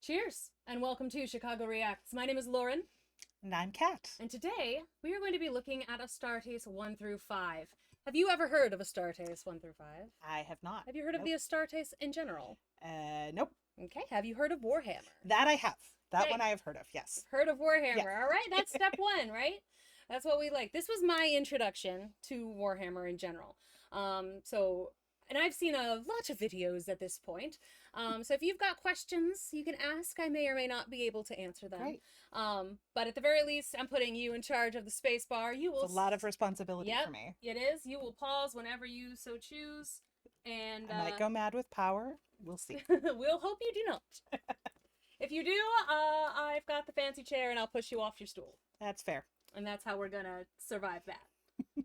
Cheers, and welcome to Chicago Reacts. My name is Lauren. And I'm Kat. And today, we are going to be looking at Astartes 1 through 5. Have you ever heard of Astartes 1 through 5? I have not. Have you heard of the Astartes in general? Nope. Okay, have you heard of Warhammer? That I have. That Okay. one I have heard of, yes. Heard of Warhammer. Yeah. All right, that's step one, right? That's what we like. This was my introduction to Warhammer in general. And I've seen a lot of videos at this point. So if you've got questions you can ask, I may or may not be able to answer them. Great. But at the very least, I'm putting you in charge of the space bar. You will. It's a lot of responsibility for me. It is. You will pause whenever you so choose. And I might go mad with power. We'll see. we'll hope you do not. If you do, I've got the fancy chair and I'll push you off your stool. That's fair. And that's how we're gonna survive that.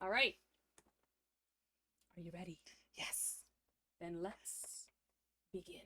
All right. Are you ready? Yes. Then let's begin.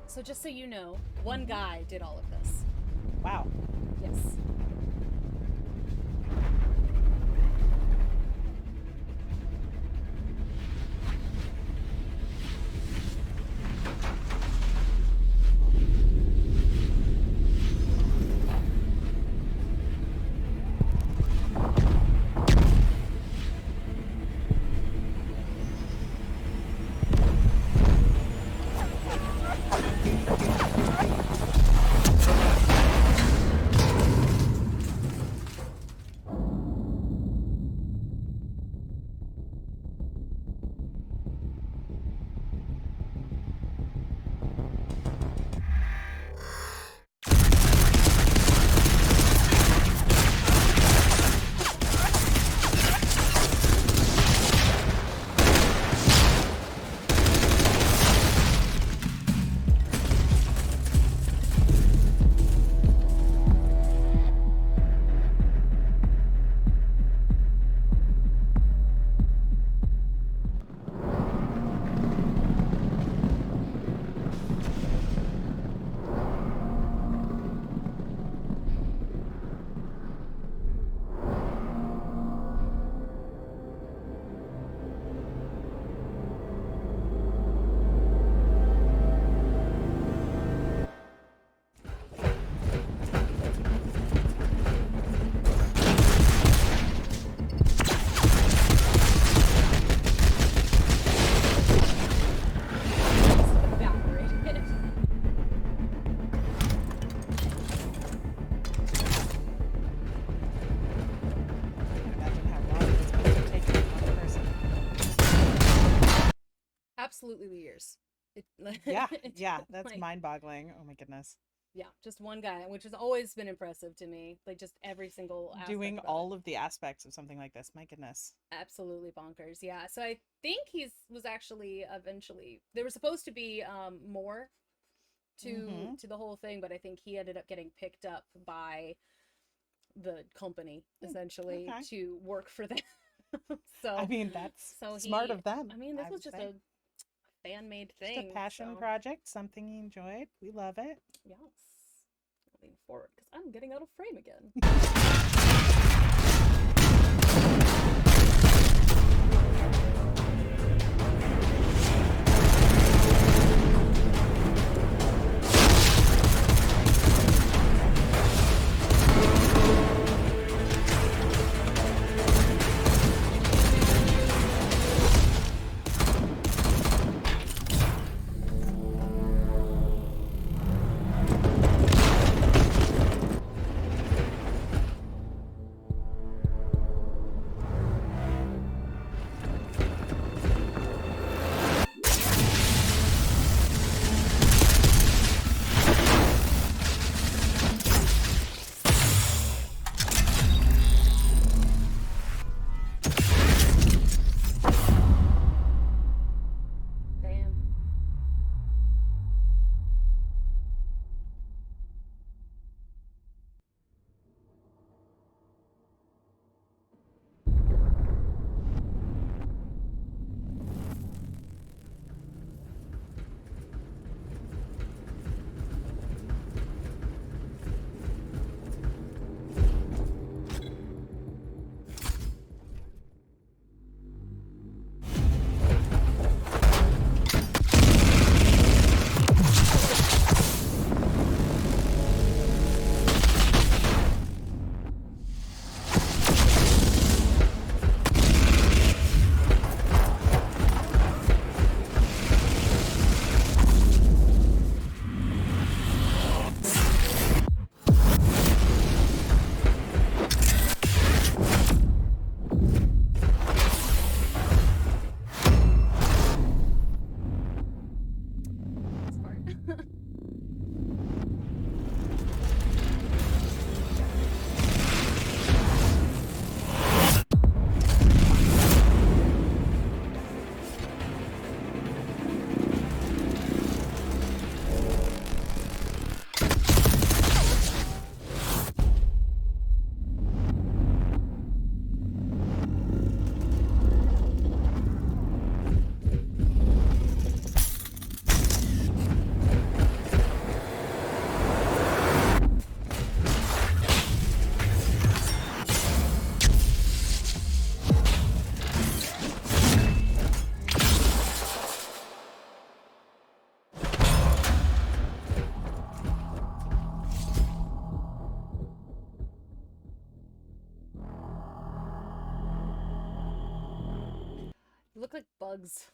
So just so you know, one guy did all of this. Wow. Yes. Absolutely years. Yeah, that's like, mind-boggling. Oh my goodness. Yeah, just one guy, which has always been impressive to me. Like just every single aspect Doing about all it. of the aspects of something like this. My goodness. Absolutely bonkers. Yeah. So I think was actually eventually there was supposed to be more to the whole thing, but I think he ended up getting picked up by the company essentially to work for them. So I mean, that's smart of them. I mean, this was just a fan-made thing. Just a passion project, something he enjoyed. We love it. Yes. I'll lean forward because I'm getting out of frame again. look like bugs.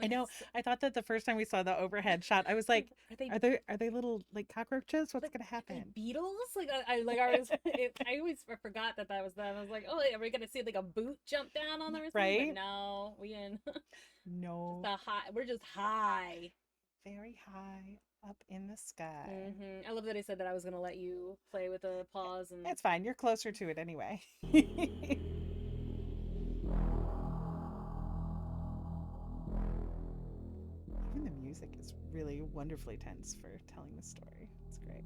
I know. I thought that the first time we saw the overhead shot, I was like, are they little like cockroaches? What's gonna happen? Beetles? Like I always forgot that was them. I was like, oh, are we gonna see like a boot jump down on them or something? Right? But no, we in. No. We're just high. Very high up in the sky. I love that I said that I was gonna let you play with the paws, and it's fine. You're closer to it anyway. Even the music is really wonderfully tense for telling the story. It's great.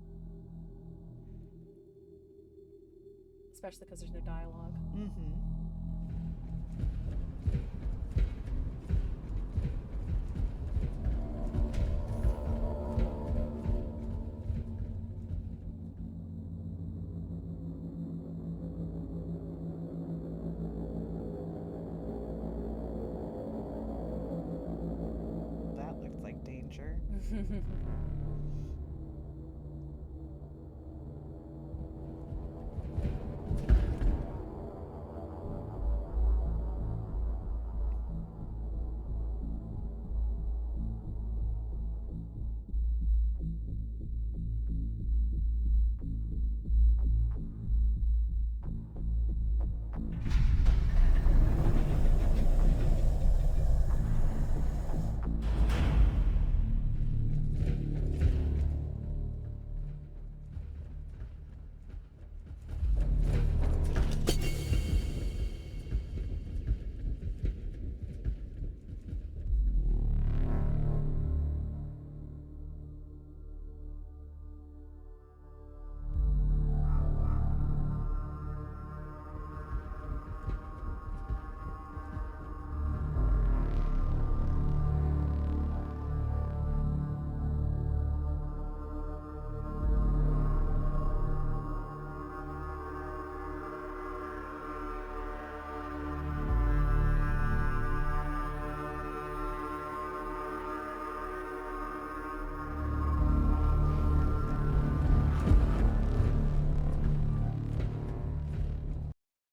Especially because there's no dialogue. That looked like danger.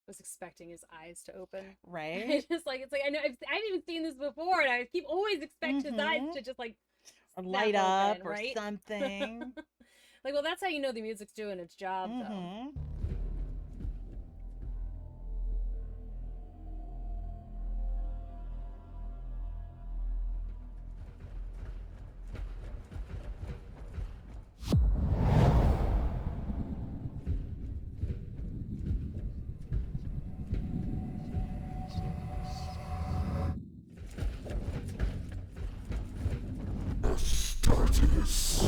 Was expecting his eyes to open. Right? Just like it's like I haven't even seen this before, and I always expect his eyes to just like or light up open, or right? something. Like, well, that's how you know the music's doing its job, though. Astartes.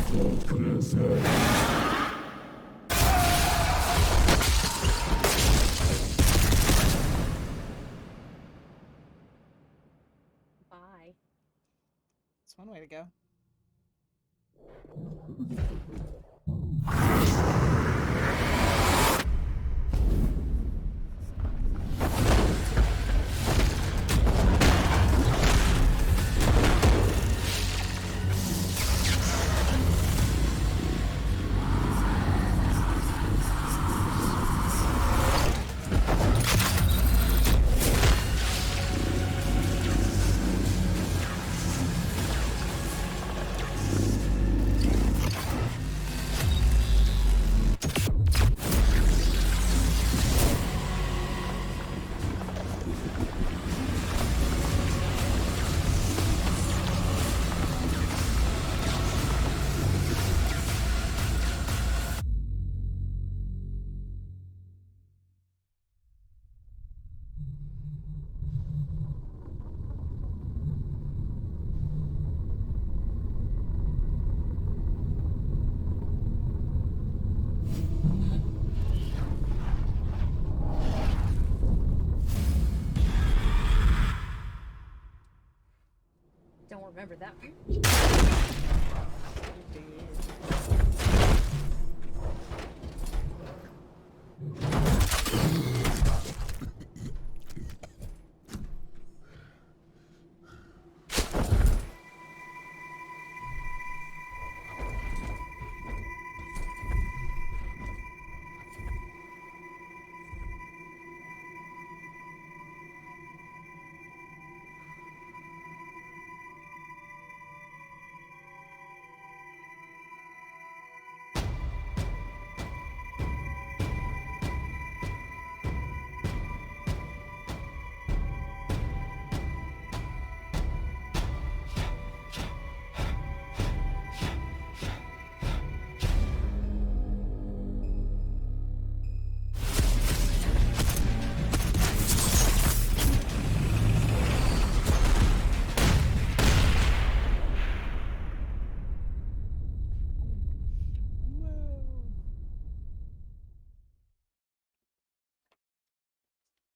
Bye. It's one way to go. Don't remember that one.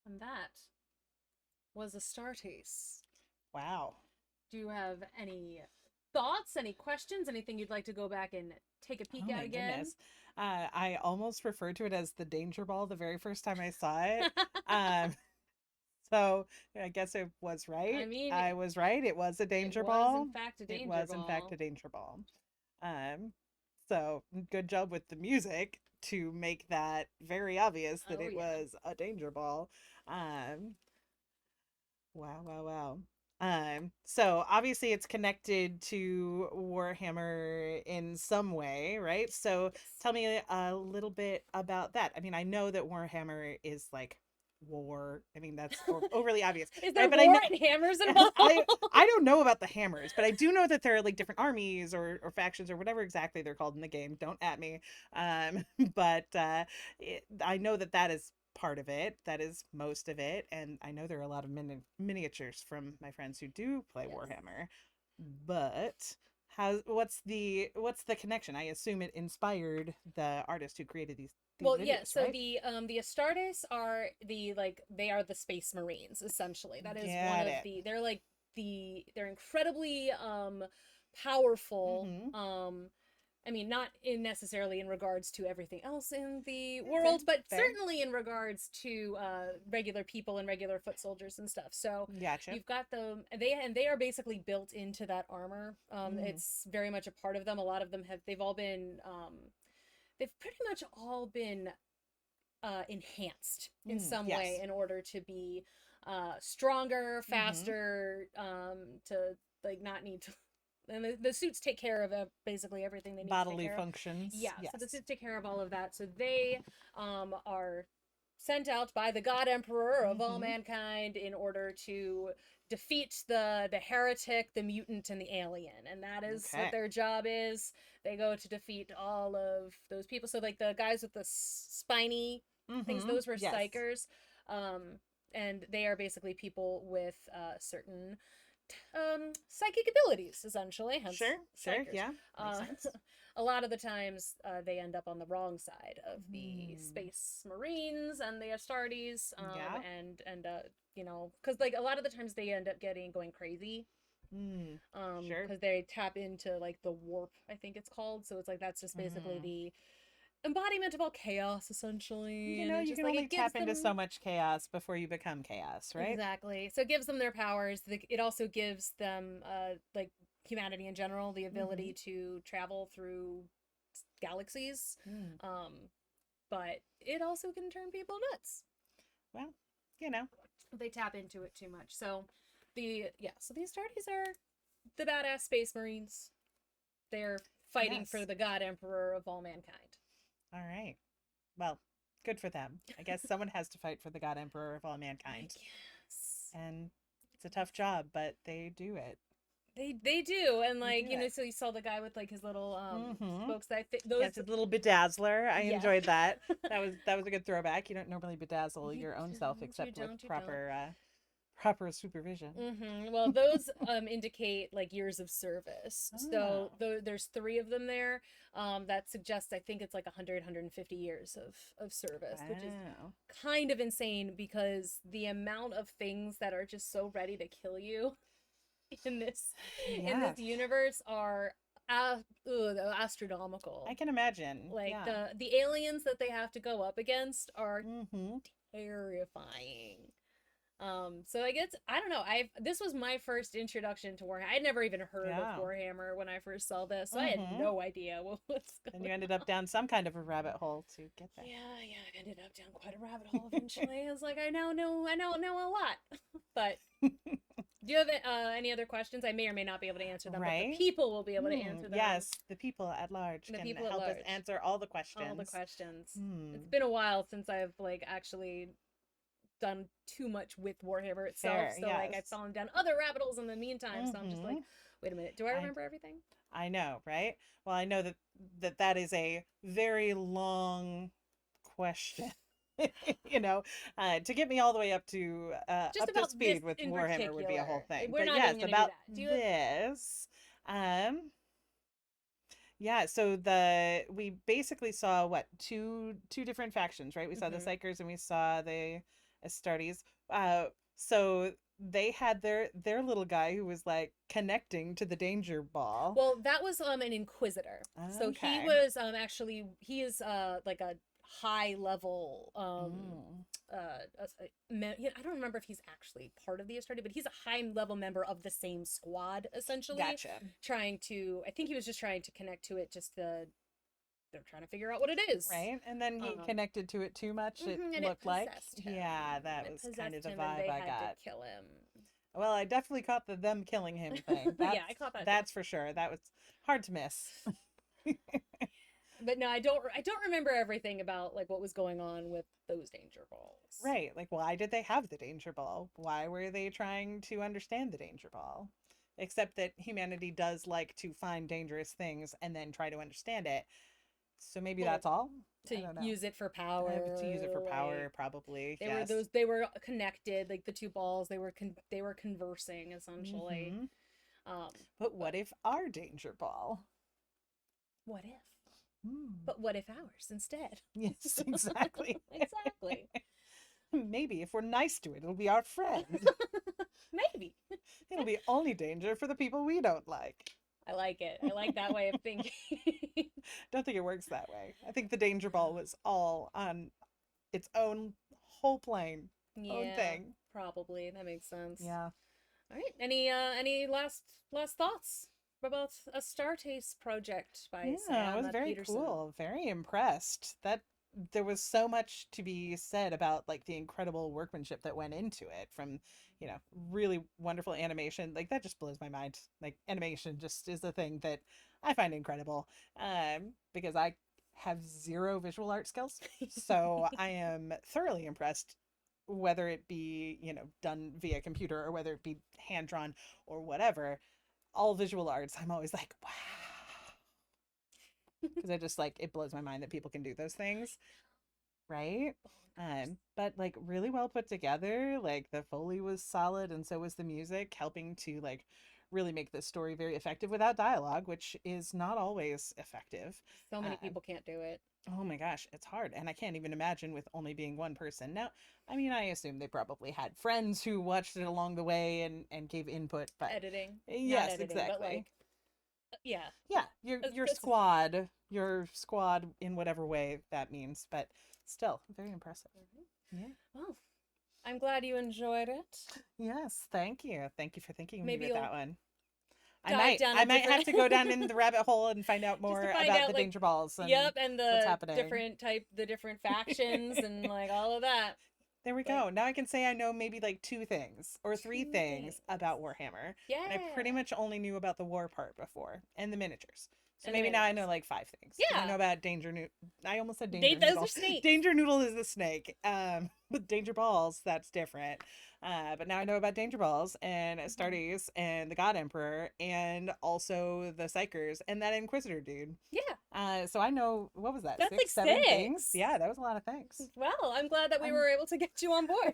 And that was Astartes. Wow. Do you have any thoughts, any questions, anything you'd like to go back and take a peek at again? Goodness. I almost referred to it as the danger ball the very first time I saw it. So I guess it was right. I mean, I was right. It was a danger ball. It was, in fact, a danger ball. It was, in fact, a danger ball. So good job with the music to make that very obvious that it was a danger ball. Wow. So obviously it's connected to Warhammer in some way, right? So tell me a little bit about that. I mean, I know that Warhammer is like war. I mean, that's overly obvious. Is there war and hammers involved? I don't know about the hammers, but I do know that there are like different armies or factions or whatever exactly they're called in the game. Don't at me. But I know that is part of it. That is most of it. And I know there are a lot of miniatures from my friends who do play Warhammer. But what's the connection? I assume it inspired the artist who created these well, videos, yeah. So right? the Astartes are they are the Space Marines essentially. That is one of the. They're like they're incredibly powerful. I mean, not necessarily in regards to everything else in the world, but certainly in regards to regular people and regular foot soldiers and stuff. So gotcha. You've got them. They are basically built into that armor. It's very much a part of them. A lot of them they've pretty much all been enhanced in some way in order to be stronger, faster, to like not need to. And the suits take care of basically everything they need bodily to take care functions. of. Yeah, so the suits take care of all of that. So they are sent out by the God Emperor of all mankind in order to defeat the heretic, the mutant, and the alien. And that is what their job is. They go to defeat all of those people. So like the guys with the spiny things, those were psychers. And they are basically people with certain psychic abilities, essentially, hence Sure, psychers. yeah, makes sense. A lot of the times they end up on the wrong side of the Hmm. Space Marines and the Astartes, Yeah. and you know, because like a lot of the times they end up going crazy, Hmm. Sure. because they tap into like the warp, I think it's called. So it's like that's just basically Hmm. the embodiment of all chaos, essentially, You and know, it you just can like only it gives tap into so them. much chaos before you become chaos, right? Exactly. So it gives them their powers. It also gives them, like humanity in general, the Mm-hmm. ability to travel through galaxies. Mm. Um, but it also can turn people nuts Well, you know, if they tap into it too much. So so the Astartes are the badass space marines. They're fighting for yes. the God Emperor of all mankind. All right. Well, good for them. I guess someone has to fight for the God Emperor of all I mankind. guess. And it's a tough job, but they do it. They do, and They like do you know, it. so you saw the guy with like his little Mm-hmm. spokes. That I think those, Yes, his little bedazzler. I yeah. enjoyed that. That was a good throwback. You don't normally bedazzle You your own self don't, you except with don't, you don't. proper supervision. Well, those indicate like years of service. So Oh, there's three of them there. That suggests I think it's like 150 years of service, which is wow. kind of insane because the amount of things that are just so ready to kill you in this in Yeah, this universe are astronomical. I can imagine. Like Yeah. the aliens that they have to go up against are Mm-hmm. terrifying. So I guess I don't know. This was my first introduction to Warhammer. I'd never even heard of Yeah. Warhammer when I first saw this, so I had Mm-hmm. no idea what was And you going ended on. up down some kind of a rabbit hole to get there. Yeah, I ended up down quite a rabbit hole eventually. I was like, I know a lot. But do you have any other questions? I may or may not be able to answer them, but the Right? people will be able to answer them. Yes, the people at large The can people at help us large, answer all the all the questions. questions. Hmm. It's been a while since I've like actually done too much with Warhammer itself. Fair, So like yes. I've fallen down other rabbit holes in the meantime. So I'm just like, Mm-hmm. wait a minute, do I I remember everything? I know, right? Well, I know that is a very long question. To get me all the way Just up to about this speed with in Warhammer would be a whole particular. thing. We're But not yes, even going to do about that. Do you have? this, um, yeah. So we basically saw what two different factions, right? We saw the Mm-hmm. Psychers and we saw the Astartes. So they had their little guy who was like connecting to the danger ball. Well, that was an inquisitor. So he Okay. was he is like a high level Mm, I don't remember if he's actually part of the Astartes, but he's a high level member of the same squad essentially, gotcha. trying to I think he was just trying to connect to it just to they're trying to figure out what it is. Right? And then he Um connected to it too much, it and it looked like. possessed him. Yeah, that It was kind of possessed the him and vibe they I had to got. kill him. Well, I definitely caught the them killing him thing. Yeah, That's I caught that too. that's for sure. That was hard to miss. But no, I don't remember everything about like what was going on with those danger balls. Right. Like, why did they have the danger ball? Why were they trying to understand the danger ball? Except that humanity does like to find dangerous things and then try to understand it. So maybe Well, that's all? I to don't know. use it for power, To use it for like power, probably. they were Yes. those they were connected, like the two balls, they were conversing essentially. Hmm. Um, But but what if our danger ball? what if? Hmm. But what if ours instead? Yes, exactly. Exactly. Maybe if we're nice to it, it'll be our friend. Maybe. It'll be only danger for the people we don't like. I like it. I like that way of thinking. Don't think it works that way. I think the danger ball was all on its own whole plane, own Yeah, thing. probably. That makes sense. Yeah. All right. Any last thoughts about Astartes project by Yeah, it was Syama very Pederson? cool. Very impressed. That there was so much to be said about like the incredible workmanship that went into it from, really wonderful animation. Like that just blows my mind. Like animation just is the thing that I find incredible. Because I have zero visual art skills. So I am thoroughly impressed whether it be, done via computer or whether it be hand drawn or whatever. All visual arts, I'm always like, wow, because I just like it blows my mind that people can do those things. right? Oh my gosh. But like really well put together. Like the Foley was solid, and so was the music, helping to like really make this story very effective without dialogue, which is not always effective. So many Um, people can't do it. oh my gosh, it's hard, and I can't even imagine with only being one person. Now, I mean, I assume they probably had friends who watched it along the way and gave input, but Editing. Not yes, editing, but exactly. like, yeah. Yeah, your squad in whatever way that means, but still very impressive. Mhm. Yeah. Well, I'm glad you enjoyed it. Yes, thank you. Thank you for thinking of me Maybe with you'll that one. I dive might down I a might have different to go down in the rabbit hole and find out just to more find about out the like danger balls and yep, and what's the happening. different type the different factions and like all of that. There we Like go. Now I can say I know maybe like two things or three two things things. about Warhammer. And I pretty Yeah. much only knew about the war part before and the miniatures. So And the maybe now I know miniatures. like five things. Because I Yeah. know about Danger Noodle. I almost said They Danger those are Noodle. snakes. Danger Noodle is the snake. With Danger Balls, that's different. But now I know about Danger Balls and Mhm. Astartes and the God Emperor and also the Psychers and that Inquisitor dude. Yeah. So I know, what was that, That's like six, seven things? six. Yeah, that was a lot of things. Well, I'm glad that we Um, were able to get you on board.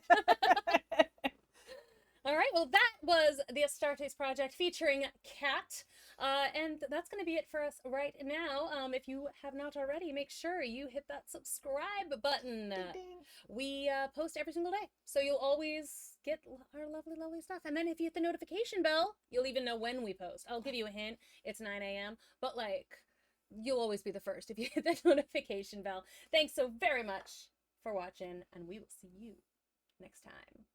All right, well, that was the Astartes project featuring Kat. And that's going to be it for us right now. If you have not already, make sure you hit that subscribe button. ding ding. We post every single day, so you'll always get our lovely, lovely stuff. And then if you hit the notification bell, you'll even know when we post. I'll give you a hint. It's 9 a.m., but like, you'll always be the first if you hit the notification bell. Thanks so very much for watching, and we will see you next time.